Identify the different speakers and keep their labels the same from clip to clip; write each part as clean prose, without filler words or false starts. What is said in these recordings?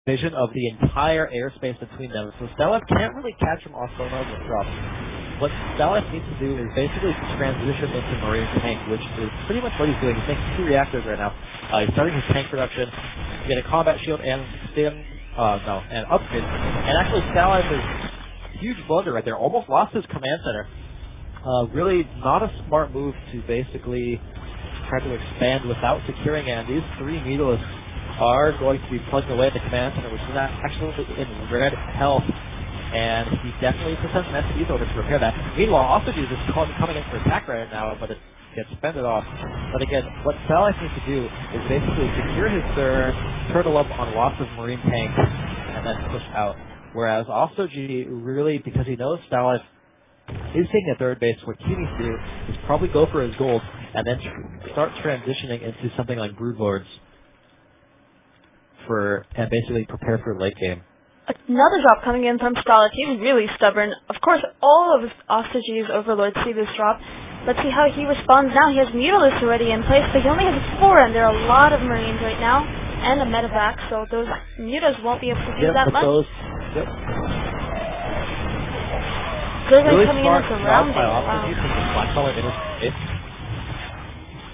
Speaker 1: vision of the entire airspace between them. So Stellath can't really catch him off sonar with drops. What Stellath needs to do is basically transition into Marine Tank, which is pretty much what he's doing. He's making 2 reactors right now. He's starting his tank production, getting a combat shield and and upgrade. And actually Stellath is a huge blunder right there. Almost lost his command center. Really not a smart move to basically try to expand without securing it. And these 3 Needles are going to be plugged away at the command center, which is actually in red health. And he definitely puts some SPs over to repair that. Meanwhile, also is coming in for attack right now, but it gets fended off. But again, what Stellath needs to do is basically secure his third, turtle up on lots of Marine tanks, and then push out. Whereas also G really, because he knows Stellath is taking a third base, what he needs to do is probably go for his gold and then start transitioning into something like Broodlords and basically prepare for late game.
Speaker 2: Another drop coming in from Stellath. He's really stubborn. Of course, all of Ostagy's overlords see this drop. Let's see how he responds now. He has Mutalisk already in place, but he only has 4, and there are a lot of Marines right now, and a medevac, so those Mutas won't be able to do that much. They're really coming in and surrounding.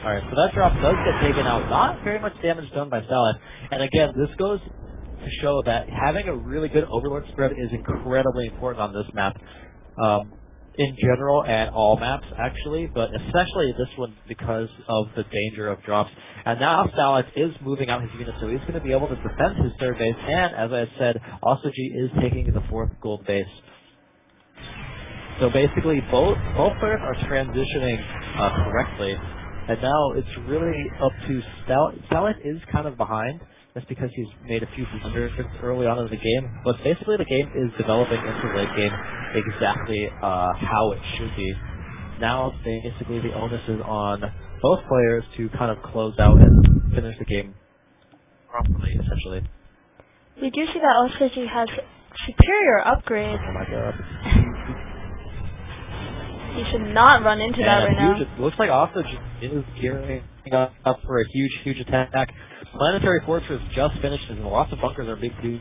Speaker 1: Alright, so that drop does get taken out. Not very much damage done by Stellath. And again, this goes to show that having a really good overlord spread is incredibly important on this map. In general, and all maps actually, but especially this one because of the danger of drops. And now Stellath is moving out his unit, so he's going to be able to defend his third base, and as I said, Ostagy is taking the 4th gold base. So basically, both players are transitioning correctly, and now it's really up to Stellath. Stellath is kind of behind. That's because he's made a few blunders early on in the game, but basically the game is developing into late game exactly how it should be. Now, basically, the onus is on both players to kind of close out and finish the game properly, essentially.
Speaker 2: We do see that Ostagy has superior upgrades.
Speaker 1: Oh my god.
Speaker 2: He should not run into that right now.
Speaker 1: It looks like Ostagy is gearing up for a huge attack. Planetary Fortress just finished, and lots of bunkers are big too.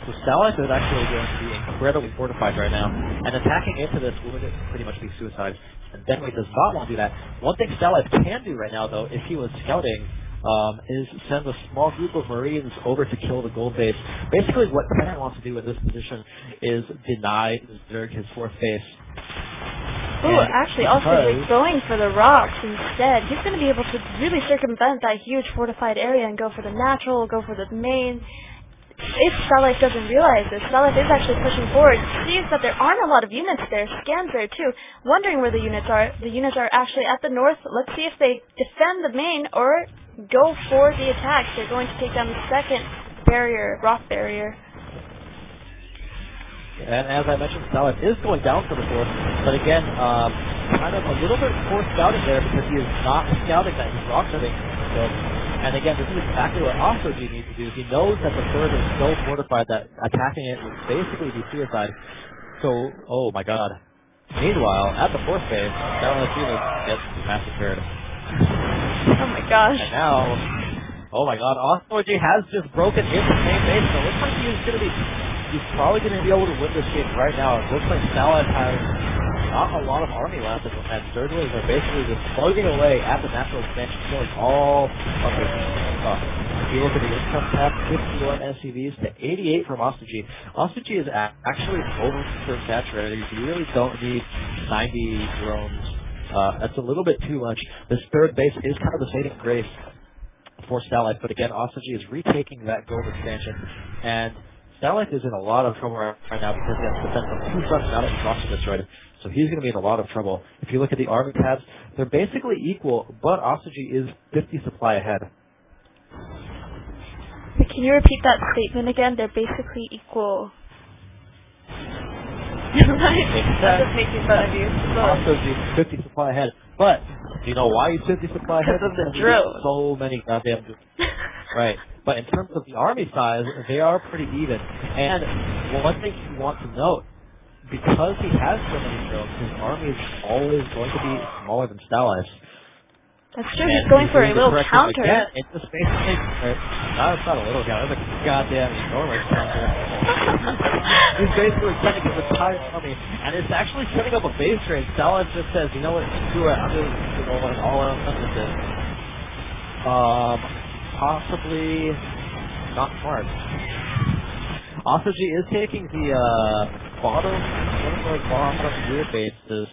Speaker 1: So Stellath is actually going to be incredibly fortified right now, and attacking into this would pretty much be suicide. And Benway does not want to do that. One thing Stellath can do right now, though, if he was scouting, is send a small group of Marines over to kill the gold base. Basically, what Penner wants to do in this position is deny Zerg his 4th base.
Speaker 2: Ooh, actually, Ostagy going for the rocks instead. He's going to be able to really circumvent that huge fortified area and go for the natural, go for the main. If Stellath doesn't realize this, Stellath is actually pushing forward. Sees that there aren't a lot of units there. Scans there too, wondering where the units are. The units are actually at the north. Let's see if they defend the main or go for the attack. They're going to take down the 2nd barrier, rock barrier.
Speaker 1: And as I mentioned, Stellath is going down for the 4th, but again, kind of a little bit poor scouting there because he is not scouting that. He's rock setting. So, and again, this is exactly what Ostagy needs to do. He knows that the 3rd is so fortified that attacking it would basically be suicide. So, oh my god. Meanwhile, at the 4th base, Stellath unit gets massacred.
Speaker 2: Oh my gosh.
Speaker 1: And now, oh my god, Ostagy has just broken into the main base, so it looks like he's probably going to be able to win this game right now. It looks like Stellath has not a lot of army left, and Zerglings are basically just plugging away at the natural expansion, killing all of their stuff. If you look at the income tab, 51 SCVs to 88 from Ostagy. Ostagy is actually oversaturated. You really don't need 90 drones. That's a little bit too much. This 3rd base is kind of the saving grace for Stellath, but again, Ostagy is retaking that gold expansion, and Stellath is in a lot of trouble right now because he has to defend from 2 fronts now that he's also destroyed. So he's going to be in a lot of trouble. If you look at the army tabs, they're basically equal, but Ostagy is 50 supply ahead.
Speaker 2: Can you repeat that statement again? They're basically equal. That just makes me fun of you.
Speaker 1: Ostagy is 50 supply ahead. But, do you know why he's 50 supply ahead?
Speaker 2: Because of the drill.
Speaker 1: So many goddamn right. But in terms of the army size, they are pretty even. And one thing you want to note, because he has so many drones, his army is always going to be smaller than Stellath.
Speaker 2: That's true. He's going for a little counter.
Speaker 1: Again, it's just basically, no, it's not a little counter. It's a goddamn enormous counter. He's basically sending his entire army, and it's actually setting up a base trade. Salas just says, you know what, screw it, I'm just going all out on this. Possibly not smart. Also, G is taking the bottom, one of those bottom weird bases.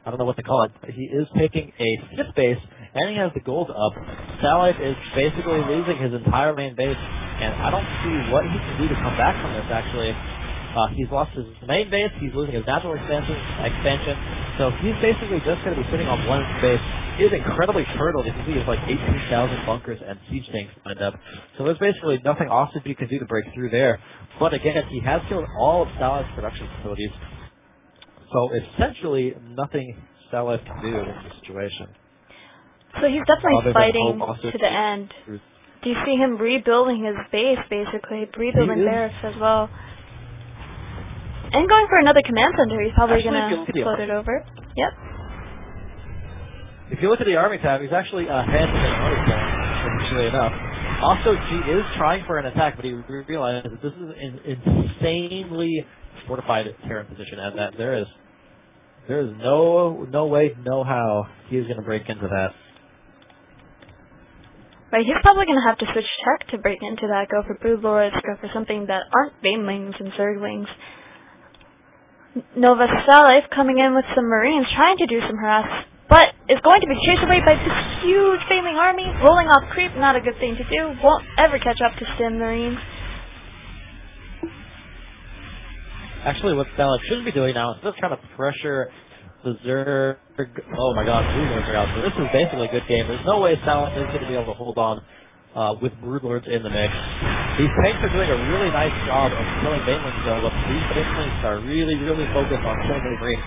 Speaker 1: I don't know what to call it. He is taking a 5th base, and he has the gold up. Salif is basically losing his entire main base, and I don't see what he can do to come back from this, actually. He's lost his main base, he's losing his natural expansion, so he's basically just going to be sitting on one base. He is incredibly turtled. You can see he has like 18,000 bunkers and siege tanks lined up. So there's basically nothing Ostoji can do to break through there. But again, he has killed all of Salif's production facilities. So essentially, nothing Salif can do in this situation.
Speaker 2: So he's definitely fighting to the end. Do you see him rebuilding his base, basically? Rebuilding barracks as well. And going for another command center, he's probably going to float it over. Yep.
Speaker 1: If you look at the army tab, he's actually ahead of the army tab, interestingly enough. Also, G is trying for an attack, but he realizes that this is an insanely fortified Terran position, and that there is no way, no how he's going to break into that.
Speaker 2: Right, he's probably going to have to switch tech to break into that, go for Broodlords, go for something that aren't Banelings and Zerglings. Nova Salif coming in with some Marines, trying to do some harass, but is going to be chased away by this huge Baneling army, rolling off creep, not a good thing to do, won't ever catch up to Stim Marines.
Speaker 1: Actually, what Salif should be doing now is just trying to pressure the Zerg. Oh my god, Broodlords are out. So this is basically a good game. There's no way Salif is going to be able to hold on with Broodlords in the mix. These tanks are doing a really nice job of killing Banelings though, but these Banelings are really focused on killing the Marines.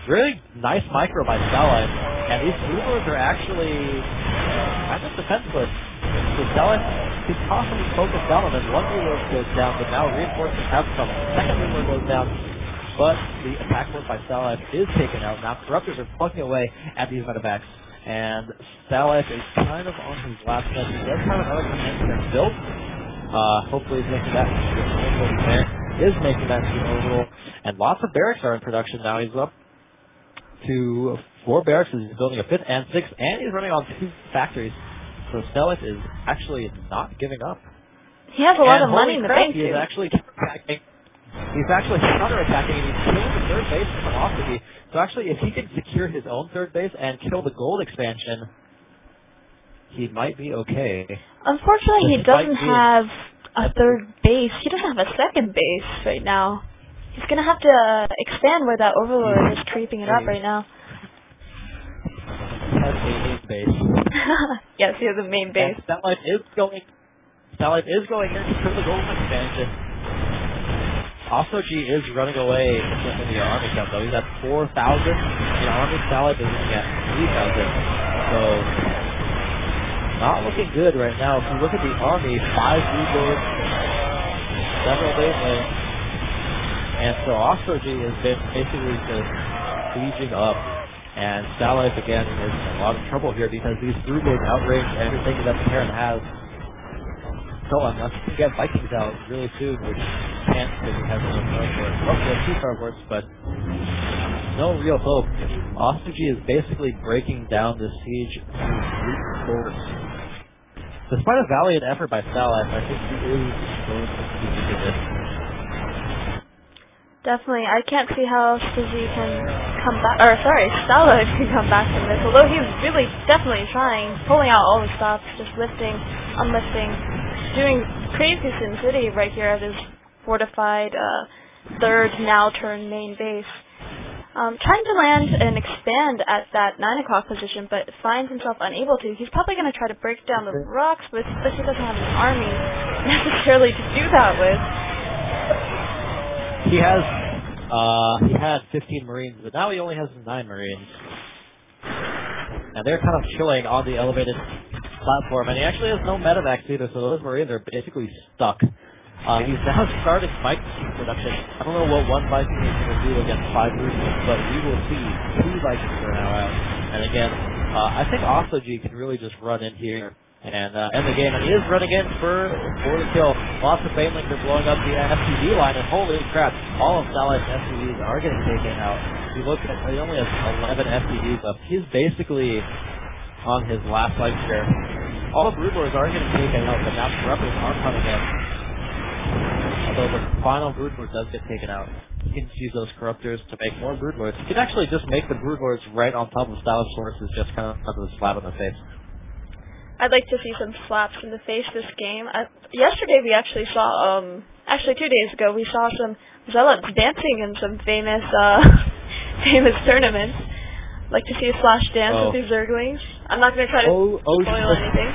Speaker 1: Really nice micro by Salif, and these Broodlords are actually kind of defenseless. So Salif can possibly focus down on them. One Broodlord goes down, but now reinforcements have come. Second Broodlord goes down, but the attack force by Salif is taken out. Now Corruptors are plugging away at these medevacs, and Salif is kind of on his last minute. He does have another command center built. Hopefully he's making that is making that orbital, and lots of barracks are in production now. He's up to 4 barracks. He's building a 5th and 6th, and he's running on 2 factories. So Salif is actually not giving up.
Speaker 2: He has a lot of money in the bank,
Speaker 1: too. He's actually counterattacking. He's actually counterattacking, and he's killing the 3rd base from Ostoji. So actually, if he can secure his own 3rd base and kill the gold expansion, he might be okay.
Speaker 2: Unfortunately, he doesn't have a 3rd base. He doesn't have a 2nd base right now. He's going to have to expand where that Overlord is creeping it up right now.
Speaker 1: He has a main base.
Speaker 2: Yes, he has a main base.
Speaker 1: Salif is going in to kill the gold expansion. Also, G is running away in the army count, though. He's at 4,000. The army Salif is looking at 3,000. So, not looking good right now. If you look at the army, 5 Broodlords, several Banelings, and so also G has been basically just sieging up. And Salif, again, is in a lot of trouble here because these Broodlords outrange everything that the Terran has. So unless he can get Vikings out really soon, which he can't because he has no Starboards. Oh, he has 2 Starboards, but no real hope. Ostoji is basically breaking down the siege through brute force. Despite a valiant effort by Salif, I think he is going to succeed in this.
Speaker 2: Definitely. I can't see how Ostoji can come back, or sorry, Salif can come back from this, although he's really definitely trying, pulling out all the stops, just lifting, unlifting, doing crazy Sin City right here at his fortified 3rd now turned main base. Trying to land and expand at that 9 o'clock position, but finds himself unable to. He's probably going to try to break down the rocks, but he doesn't have an army necessarily to do that with.
Speaker 1: He had 15 Marines, but now he only has 9 Marines. And they're kind of chilling on the elevated platform, and he actually has no medevacs either, so those Marines are basically stuck. He's now started Viking production. I don't know what one Viking is going to do against 5 Roosters, but we will see 2 Vikings are now out. And again, I think Ostoji can really just run in here and end the game. And he is running in for the kill. Lots of Baneling are blowing up the FTV line, and holy crap, all of Salah's FTVs are getting taken out. If you look at, he only has 11 FTVs left. He's basically on his last life share. All the Broodlords are getting taken out, but now Corruptors are coming in. Although the final Broodlord does get taken out. You can use those Corruptors to make more Broodlords. You can actually just make the Broodlords right on top of Stylus Forces, just kind of a slap in the face.
Speaker 2: I'd like to see some slaps in the face this game. Yesterday we actually saw, actually 2 days ago, we saw some Zealots dancing in some famous famous tournaments. Like to see a Slash dance with these Zerglings. I'm not going to try to spoil anything.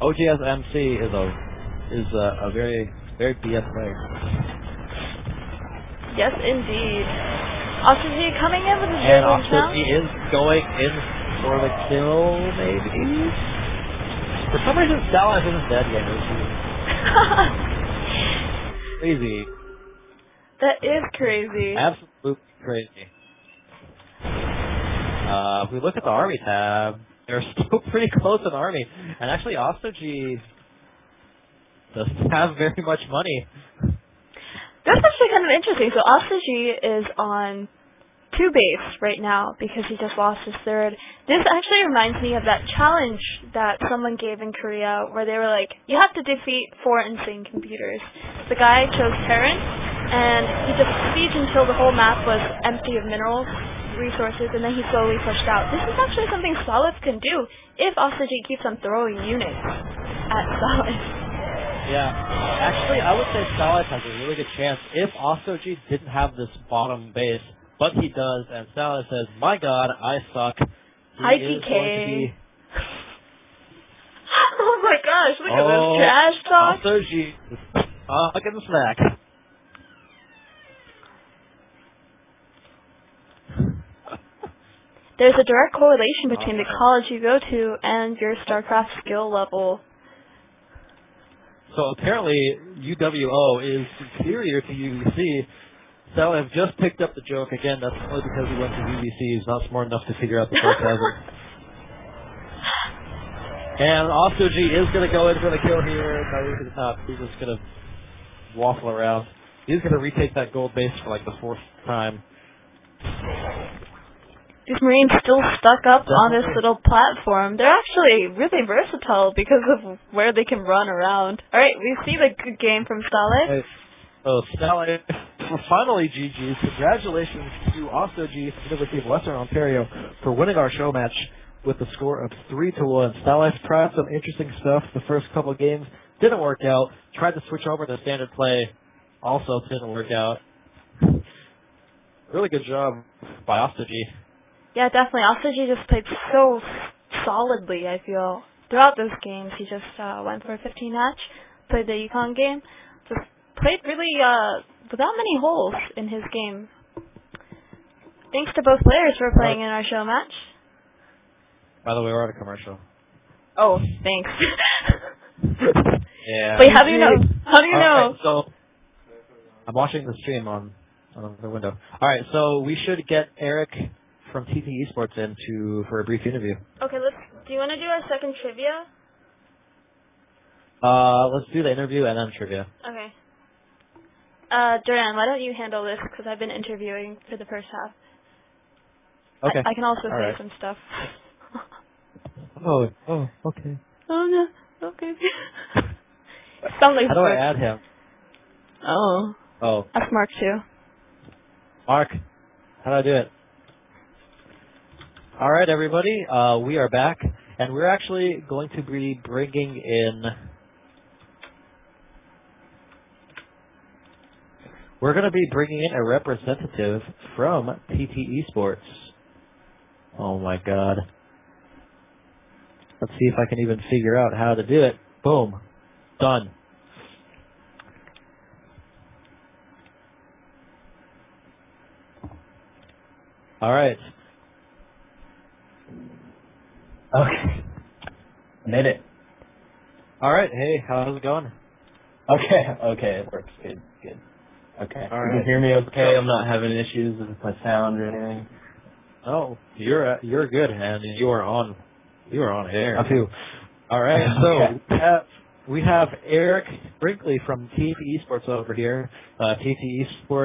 Speaker 1: OGS MC is a very BS player.
Speaker 2: Yes, indeed. Oxygen coming in with the Zerglings now.
Speaker 1: And Oxygen is going in for the kill, maybe? For some reason, Stylus isn't dead yet. Crazy.
Speaker 2: That is crazy.
Speaker 1: Absolutely crazy. If we look at the army tab, they're still pretty close in army. And actually, Ostoji doesn't have very much money.
Speaker 2: That's actually kind of interesting. So Ostoji is on 2 base right now because he just lost his 3rd. This actually reminds me of that challenge that someone gave in Korea where they were like, you have to defeat 4 insane computers. The guy chose Terran, and he just sieged until the whole map was empty of minerals, resources, and then he slowly pushed out. This is actually something Stylus can do if Ostoji keeps on throwing units at Stylus.
Speaker 1: Yeah, actually I would say Stylus has a really good chance if Ostoji didn't have this bottom base. But he does, and Stylus says, my god, I suck.
Speaker 2: Hi, TK. Oh my gosh, look at this trash talk.
Speaker 1: Ostoji is fucking snack.
Speaker 2: There's a direct correlation between the college you go to and your StarCraft skill level.
Speaker 1: So apparently, UWO is superior to UBC. Stylus just picked up the joke again. That's only because he went to UBC. He's not smart enough to figure out the sarcasm. And Ostoji is going to go in for the kill here. No, he's not. He's just going to waffle around. He's going to retake that gold base for like the 4th time.
Speaker 2: These Marines still stuck up on this little platform. They're actually really versatile because of where they can run around. Alright, we see the good game from Stylus.
Speaker 1: Hey, so Stylus, finally GG's. Congratulations to Ostoji, University of Western Ontario, for winning our show match with the score of 3-1. Stylus tried some interesting stuff the first couple of games. Didn't work out. Tried to switch over to standard play. Also didn't work out. Really good job by Ostoji.
Speaker 2: Yeah, definitely. Ostoji just played so solidly, I feel. Throughout those games, he just went for a 15 match, played the Econ game, just played really without many holes in his game. Thanks to both players for playing in our show match.
Speaker 1: By the way, we're at a commercial.
Speaker 2: Oh, thanks.
Speaker 1: Yeah.
Speaker 2: Wait, how do you know? How do you know?
Speaker 1: Right, so I'm watching the stream on the window. All right, so we should get Eric from TT Esports in for a brief interview.
Speaker 2: Okay, do you want to do our second trivia?
Speaker 1: Let's do the interview and then trivia.
Speaker 2: Okay. Duran, why don't you handle this because I've been interviewing for the first half.
Speaker 1: Okay.
Speaker 2: I can also say
Speaker 1: right.
Speaker 2: some stuff.
Speaker 1: Oh, okay.
Speaker 2: Oh no, okay. Sound like
Speaker 1: How do I add him?
Speaker 2: Oh. That's Mark too.
Speaker 1: Mark, how do I do it? All right, everybody, we are back, and we're actually going to be bringing in. We're going to be bringing in a representative from TT Esports. Oh my God. Let's see if I can even figure out how to do it. Boom. Done. All right.
Speaker 3: Okay. Made it.
Speaker 1: All right. Hey, how's it going?
Speaker 3: Okay, it works. Good. Okay.
Speaker 1: All
Speaker 3: you
Speaker 1: right.
Speaker 3: can hear me okay? I'm not having issues with my sound or anything.
Speaker 1: Oh, you're good, and you are on air too. All right, so we have Eric Brinkley from TT Esports over here. TT Esports